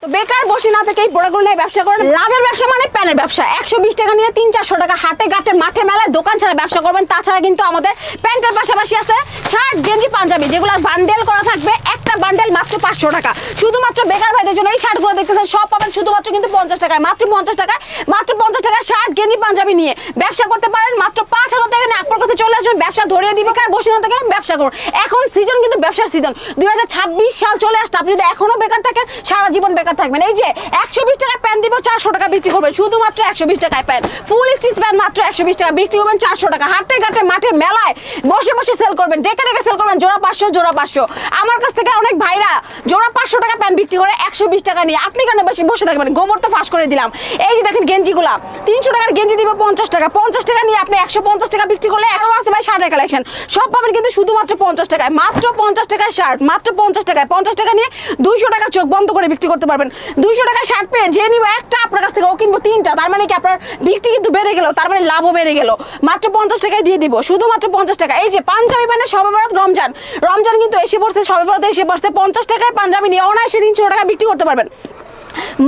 তো বেকার বসে না থেকে এই প্রোডাক্টগুলো নিয়ে ব্যবসা করেন। লাভের ব্যবসা মানে প্যানের ব্যবসা। 120 টাকা নিয়ে 300-400 টাকা হাটে ঘাটে মাঠে মেলায় দোকান ছাড়া ব্যবসা করবেন। তাছাড়া কিন্তু আমাদের প্যান্টের পাশাপাশি আছে শার্ট গেঞ্জি পাঞ্জাবি, যেগুলো বান্ডেল করা থাকবে। একটা বান্ডেল মাত্র 500 টাকা। শুধুমাত্র বেকার ভাইদের জন্য এই শার্টগুলো দেখতেছেন সব পাবেন শুধুমাত্র কিন্তু 50 টাকায়। মাত্র 50 টাকায়, মাত্র 50 টাকায় শার্ট গেঞ্জি পাঞ্জাবি নিয়ে ব্যবসা করতে পারেন। মাত্র 5000 টাকা নিয়ে আপনার কাছে চলে আসবেন, ব্যবসা ধরিয়ে দিবে। বেকার বসে না থেকে ব্যবসা করুন। এখন সিজন কিন্তু ব্যবসার সিজন। 2026 সাল চলে আসছে, আপনি যদি এখনো বেকার থাকেন সারা জীবন বেকার থাকবেন। এই যে 120 টাকায় প্যান্ট দিব, 400 টাকা বিক্রি করবেন। শুধুমাত্র 120 টাকায় প্যান্ট, ফুল স্টিচ প্যান্ট মাত্র 120 টাকা বিক্রি করবেন। 400 টাকা হাটে ঘাটে মাঠে মেলায় বসে বসে সেল করবেন, ডেকে ডেকে সেল করবেন। জোড়া 500, জোড়া 500। আমার কাছ থেকে অনেক ভাইরা জোড়া 500 টাকা প্যান্ট বিক্রি করে 120 টাকা নিয়ে। আপনি কেন বেশি বসে থাকবেন? গোবর তো ফাঁস করে দিলাম। এই যে দেখেন গেঞ্জিগুলা 300 টাকার গেঞ্জি দিব 50 টাকা। 50 টাকা নিয়ে আপনি 150 টাকা বিক্রি করলে আরো আছে ভাই শার্টের কালেকশন, সব পাবেন কিন্তু শুধুমাত্র 50 টাকায়। মাত্র 50 টাকায় শার্ট, মাত্র 50 টাকায়। 50 টাকা নিয়ে 200 টাকা চোখ বন্ধ করে বিক্রি করতে পারবেন। 200 টাকায় শার্ট পেয়ে যে নিব একটা আপনার কাছ থেকে ও কিনবো 3টা, তার মানে কি আপনার বিক্রি কিন্তু বেড়ে গেল, তার মানে লাভও বেড়ে গেল। মাত্র 50 টাকায় দিয়ে দিব, শুধুমাত্র 50 টাকা। এই যে পাঞ্জাবি মানে সবে বরাত রমজান, রমজান কিন্তু এসে পড়ছে, সবে বরাত এসে পড়ছে। 50 টাকায় পাঞ্জাবি নিয়ে অনায়াসে 300 টাকা বিক্রি করতে পারবেন।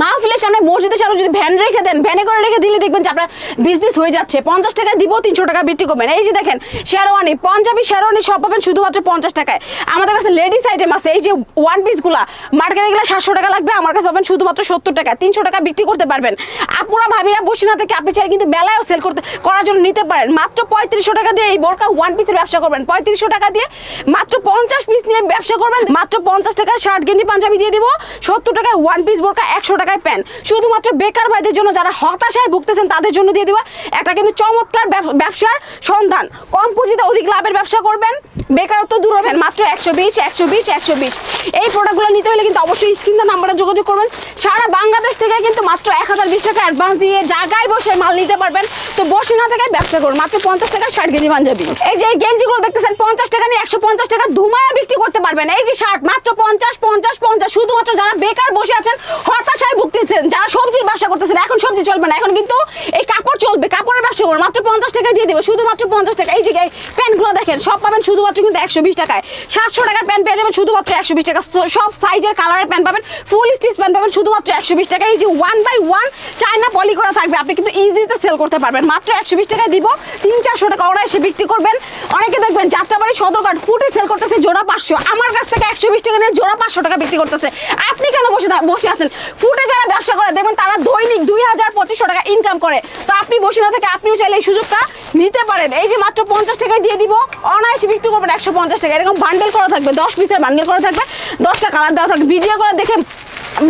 মাহফিলের সামনে মসজিদের সামনে যদি ভ্যান রেখে দেন, ভ্যানে করে রেখে দিলে দেখবেন যে আপনার বিজনেস হয়ে যাচ্ছে। 50 টাকায় দিব, 300 টাকা বিক্রি করবেন। এই যে দেখেন শেরওয়ানি, পাঞ্জাবি শেরওয়ানি সব পাবেন শুধুমাত্র 50 টাকায়। আমাদের কাছে লেডিস আইটেম আছে। এই যে ওয়ান পিসগুলা মার্কেটে গেলে 700 টাকা লাগবে, আমার কাছে পাবেন শুধুমাত্র 70 টাকা। 300 টাকা বিক্রি করতে পারবেন। আপুরা ভাবিরা বসে না থেকে আপনি চাই কিন্তু মেলায়ও সেল করার জন্য নিতে পারেন। মাত্র 3500 টাকা দিয়ে এই বোরকা ওয়ান পিসের ব্যবসা করবেন। 3500 টাকা দিয়ে মাত্র 50 পিস নিয়ে ব্যবসা করবেন। মাত্র 50 টাকায় শার্ট গেঞ্জি পাঞ্জাবি দিয়ে দিব, 70 টাকায় ওয়ান পিস বোরকা, 100 টাকায় প্যান্ট। শুধুমাত্র বেকার ভাইদের জন্য, যারা হতাশায় ভুগতেছেন তাদের জন্য দিয়ে দিব একটা কিন্তু চমৎকার ব্যবসার সন্ধান। কম পুঁজিতে অধিক লাভের ব্যবসা করবেন, বেকারত্ব দূর হবেন। মাত্র 120, 120, 120। এই প্রোডাক্টগুলো নিতে হলে কিন্তু অবশ্যই স্ক্রিনের নাম্বারে যোগাযোগ করবেন। সারা বাংলাদেশ থেকে কিন্তু মাত্র 1020 টাকা অ্যাডভান্স দিয়ে জায়গায় বসে মাল নিতে পারবেন। তো বসে না থেকে ব্যবসা করুন। মাত্র 50 টাকা শার্ট গেঞ্জি পাঞ্জাবি। এই যে গেঞ্জিগুলো দেখতেছেন 50 টাকা নিয়ে 150 টাকা ধুমায়া বিক্রি করতে পারবেন। এই যে শার্ট মাত্র 50, 50, 50। শুধুমাত্র যারা বেকার বসে আছেন, হতাশায় ভুগতেছেন, যারা সবজির ব্যবসা করতেছেন, এখন সবজি চলবে না, এখন কিন্তু এই কাপড় চলবে, কাপড়ের ব্যবসা করুন। মাত্র 50 টাকা দিয়ে দেবো, শুধুমাত্র 50 টাকা। এই যে প্যান্টগুলো দেখেন সব পাবেন শুধুমাত্র কিন্তু 120 টাকায়। 700 টাকার প্যান্ট পেয়ে যাবেন শুধুমাত্র 120 টাকা। সব সাইজের কালারের প্যান্ট পাবেন, ফুল স্টিচ প্যান্ট পাবেন শুধুমাত্র 120 টাকা। এই যে 1/1 চায়না পলি করা থাকবে, আপনি কিন্তু ইজিতে সেল করতে পারবেন। মাত্র 120 টাকায় দিব, 300-400 টাকা অনায়াসে বিক্রি করবেন। অনেকে দেখবেন যাত্রাবাড়ি সদরঘাট ফুটে সেল করতেছে জোড়া 500, আমার কাছ থেকে 120 টাকা নিয়ে জোড়া 500 টাকা বিক্রি করতেছে। আপনি কেন বসে আছেন? ফুটে যারা ব্যবসা করে দেখবেন তারা দৈনিক 2000-2500 টাকা ইনকাম করে। তো আপনি বসে না থেকে আপনিও চাইলে এই সুযোগটা নিতে পারেন। এই যে মাত্র 50 টাকায় দিয়ে দিব, অনায়াসে বিক্রি করবেন 150 টাকা। এরকম বান্ডেল করা থাকবে, 10 পিসের বান্ডেল করা থাকবে, 10টা কালার দেওয়া থাকবে। ভিডিও করে দেখে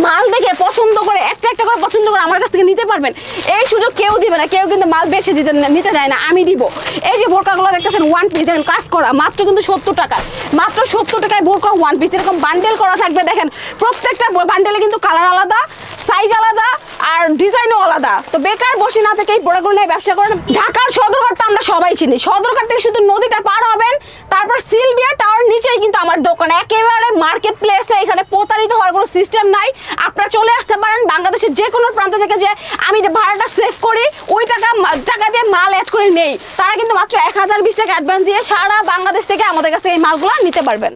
মাল দেখে পছন্দ করে একটা একটা করে পছন্দ করে আমার কাছ থেকে নিতে পারবেন। এই সুযোগ কেউ দিবে না, কেউ কিন্তু মাল বেশি নিতে দেয় না, আমি দিব। এই যে বোরকাগুলো দেখতেছেন ওয়ান পিস, দেখেন কাজ করা, মাত্র কিন্তু 70 টাকা। মাত্র 70 টাকায় বোরকা ওয়ান পিস এরকম বান্ডেল করা থাকবে। দেখেন প্রত্যেকটা বান্ডেলে কিন্তু কালার আলাদা, সাইজ আলাদা, আর ডিজাইনও আলাদা। তো বেকার বসে না থেকে এই প্রোডাক্টগুলো নিয়ে ব্যবসা করেন। ঢাকার সদরঘাটটা আমরা সবাই চিনি। সদরঘাট থেকে শুধু নদীটা পার হবেন, তারপর সিলভিয়া টাওয়ার নিচেই কিন্তু আমার দোকান, একেবারে মার্কেট প্লেসে। এখানে প্রতারিত হওয়ার কোনো সিস্টেম নাই। আপনারা চলে আসতে পারেন বাংলাদেশের যে কোনো প্রান্ত থেকে। যে আমি যে ভাড়াটা সেভ করি, ওই টাকা দিয়ে মাল অ্যাড করে নেই, তারা কিন্তু মাত্র 1020 টাকা অ্যাডভান্স দিয়ে সারা বাংলাদেশ থেকে আমাদের কাছ থেকে এই মালগুলো নিতে পারবেন।